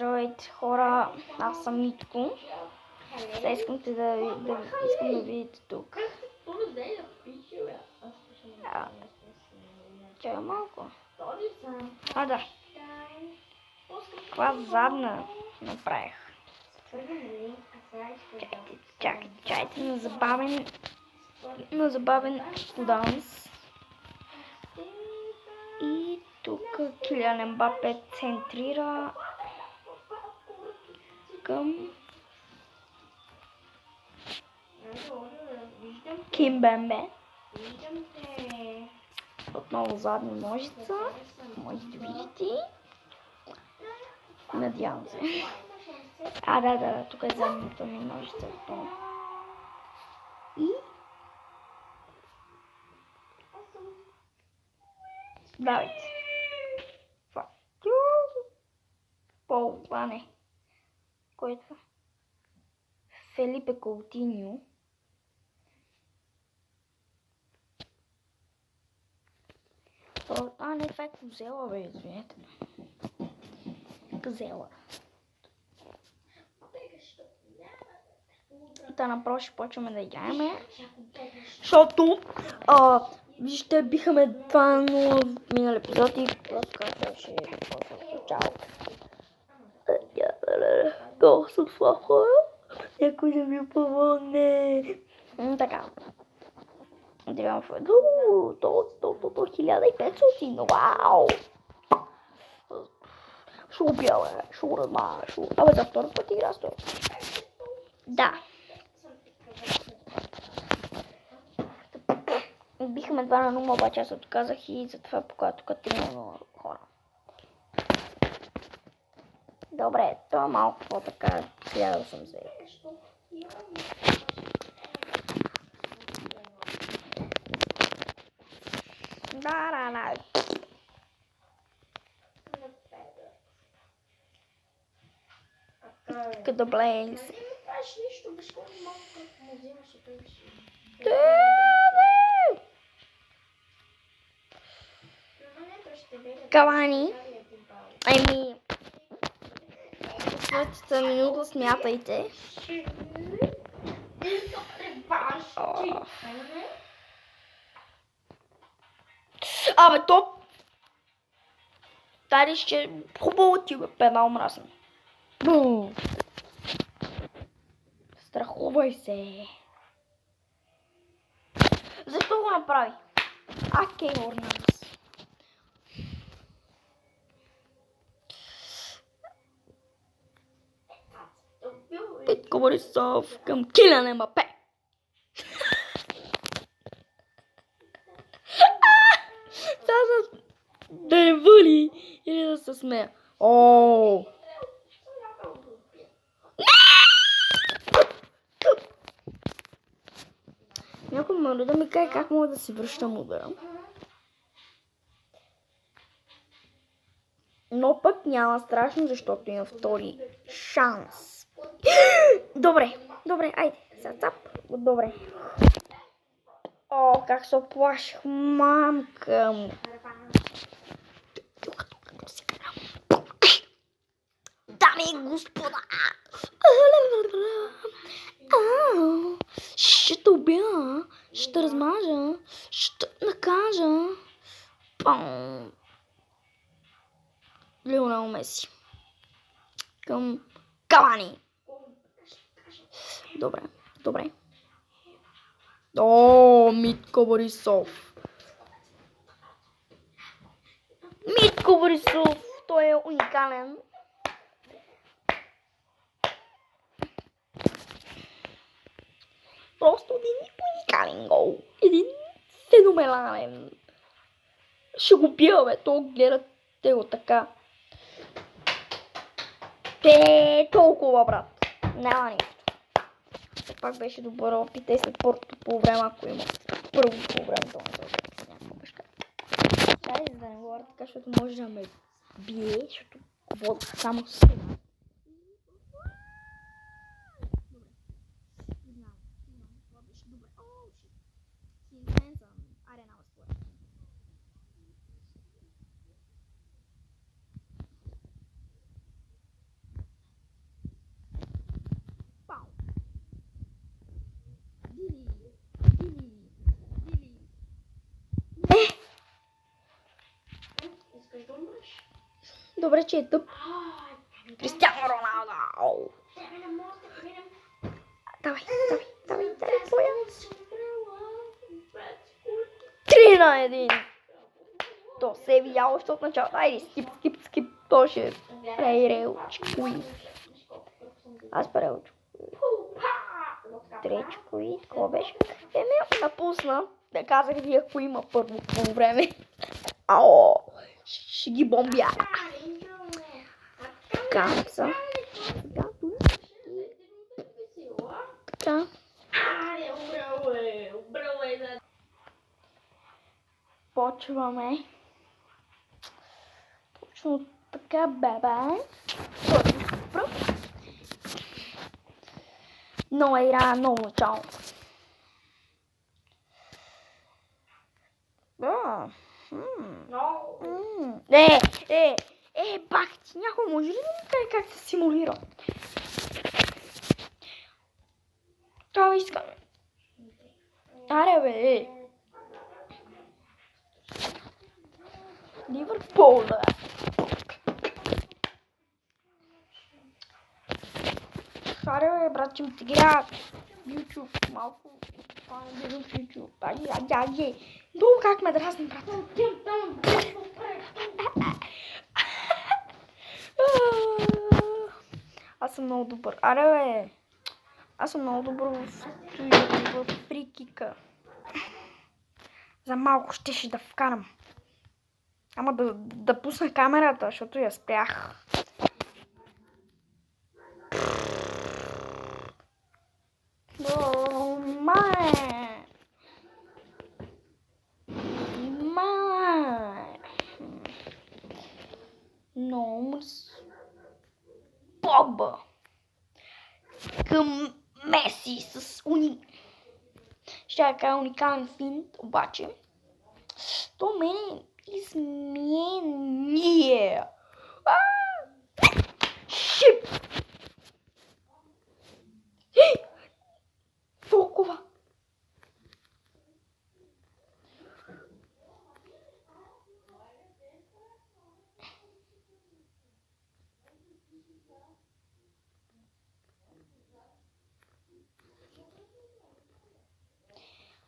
Здравейте хора, аз съм Митко. Сега искам да видите тук. Чакай малко. Да. Каква задна направих. Чакайте на забавен данс. И тук Килиан Ембапе центрира към Кимбембе. Отново задна ножица. Можете да видите. Надявам се. Да, тук е задната ми ножица. И давайте. Това не. Кой е това? Фелипе Коутиньо. Не, това е Козела, бе, извинете. Козела. Та направо ще почваме да играеме. Защото, вижте, бихаме 2-0 в минали епизод и просто казваше чао. Долу съм слаха. Някой да ми помогне. Така. Дивам в едно. 1500. Вау! Ще убия, бе. Ще го размая. Абе, за втори път игра стой. Да. Бихме 2-0, обаче аз отказах и затова покажа тук 3-0 хора. Добре, това малко по-така 1080. Да. Като Блейнс. Кавани. Следващата минута смятайте. Абе, топ! Тари ще хубаво ти бе, пенал мръсна. Страхувай се. Защо го направи? Кейвор на нас. Петко Борисов към Килиан Ембапе. Да не бъли или да се смея. Някой може да ми каже как мога да си връщам удара. Но пък няма страшно, защото има втори шанс. Добре, айде, сега добре. Как се оплаших, мамка му. Дами и господа! Ще те убия, ще те размажа, ще те накажа. Лионел Меси. Към Кавани. Добре. Митко Борисов. Той е уникален. Просто един уникален гол. Един феноменален. Ще го бия, бе. То гледате го така. Толкова, брат. Няма нищо. Пак беше добър опит и след първото по време, ако има. Първото по време, това не се някаква бешка. Дай, за да не говоря така, защото може да ме бие, защото вода само сега. Добре, че е тъп. Кристиано Роналдо. Давай, твоя. 3-1. То се е видяло още от началото. Айде, скип. То ще пререлчкуи. Аз пререлчкуи. Тречкуи. Такова беше. Напусна. Да казах ви, ако има първо по време. Ао! Ще ги бомбя. Така са. Така. Почваме. Точно така, бебе. Нова игра, ново начало. Бах ти, някой може ли да ми каже как се симулира? Това искаме. Аре бе, Ливърпул, да. Аре бе, брат, че ми те гледат в YouTube малко. Това не гледам в YouTube. Аде. Долу как ме дразни, брат. Аз съм много добър. Аре бе. Аз съм много добър в фрикика. За малко щеше да вкарам. Ама да пусна камерата, защото я спрях. Погба към Меси с ще я кажа уникален финт, обаче то мене изменение. Шип! Толкова!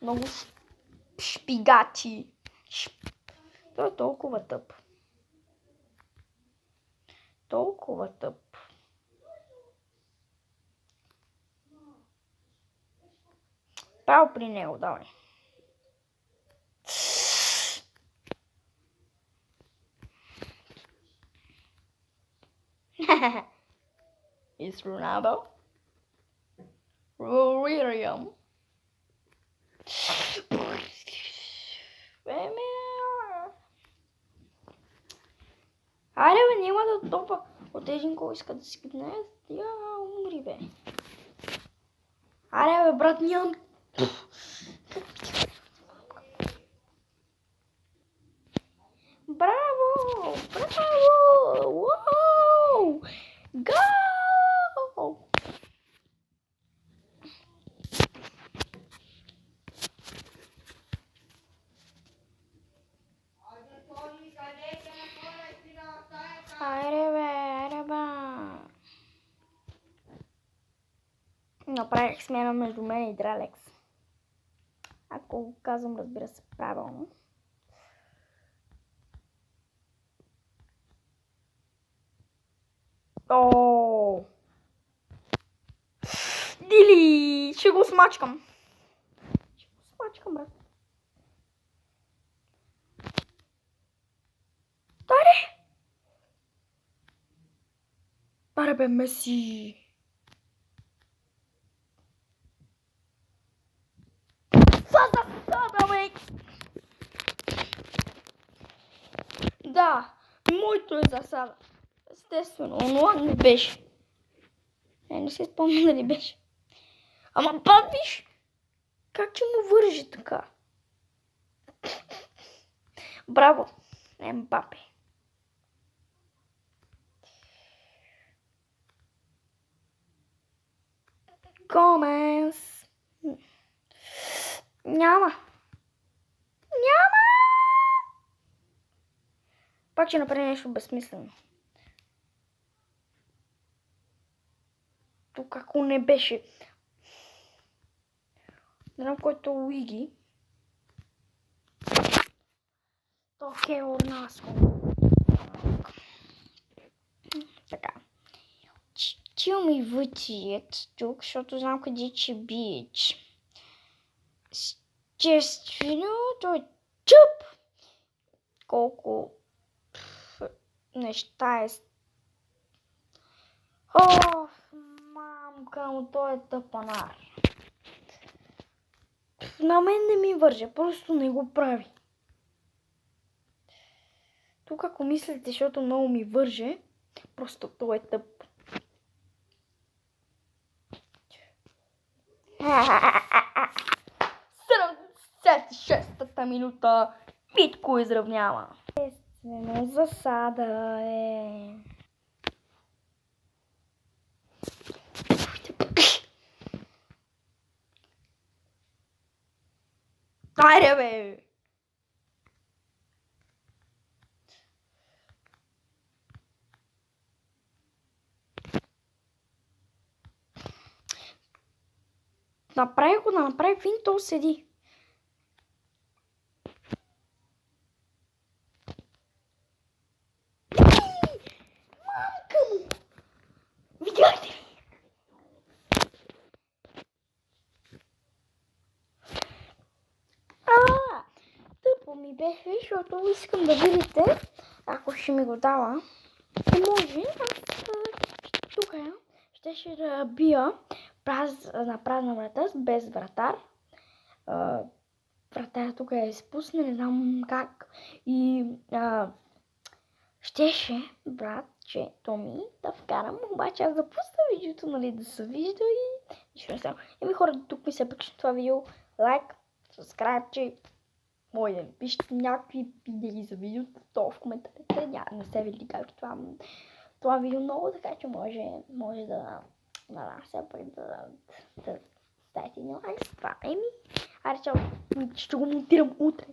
Много шпигати. Той е толкова тъп. Право при него, давай. It's Ronaldo. William. Айде бе, няма да топа. От един кой иска да си гне, я умри бе. Айде бе, брат, нямам. Браво! Уау! Гол! Айде бе. Направих смяна между мен и Дралекс. Ако го казвам, разбира се, правилно. Дили! Ще го смачкам. Брат. Паре бе, Меси. Засада, бе! Да, моето е засада. Естествено, онлайн не беше. Не се спомня дали беше. Ама пак виж, как че му вържи така. Браво, Ембапе. Гомес. Няма. Пак ще направи нещо безсмислено. тук ако не беше. Не знам който е Уиги. То е орнаско. Така. Чил ми вътият тук, защото знам къде че бич. Естествено, той е чъп. Колко неща е. О, мамка му, той е тъпанар. На мен не ми върже, просто не го прави. Тук ако мислите, защото много ми върже, просто той е тъп. 76-та минута. Митко изравнява. Естествено, засада е. Айде бе! Направи го да направи финт, то седи. Мамка му! Видяхте ли? Тъпо ми беше, защото искам да видите, ако ще ми го дава. И може, аз тук ще да бия на празна врата, без вратар. Вратаря тук е изпусна, не знам как. И щеше братчето ми да вкарам, обаче аз да пусна видеото, нали, да се вижда и нищо не става. Еми хората, тук ми се пъкне това видео, лайк, subscribe, че може да пишете някакви идеи за видеото, то в коментарите, не се види как това видео много, така че може да се пък да ставите ни лайк. Това еми, аре чао, ще го монтирам утре.